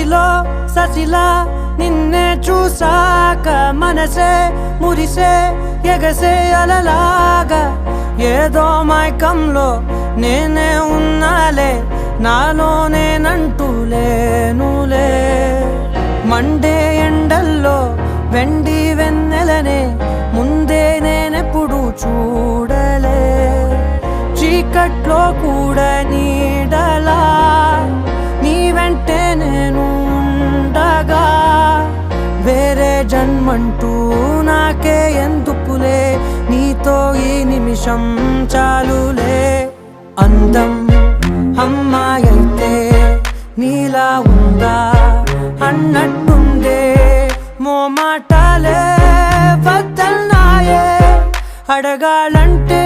మదిలో ససిలా నిన్నే చూసాక మనసే మురిసే ఎగసే అలలాగా ఏదో మైకంలో నేనే ఉన్నాలే నాలోనేనంటూ లేనులే మండే ఎండల్లో వెండి వెన్నెలనే ముందే నేనెప్పుడు చూడలే చీకట్లో కూడా నీడలా నీ వెంటే నేను ఉండగా వేరే జన్మంటూ నాకే ఎందుకులే నీతో ఈ నిమిషం చాలులే అందం అమ్మాయైతే నీలా ఉందా అన్నట్టుండే మోమాటాలే వద్దన్నాయే అడగాలంటే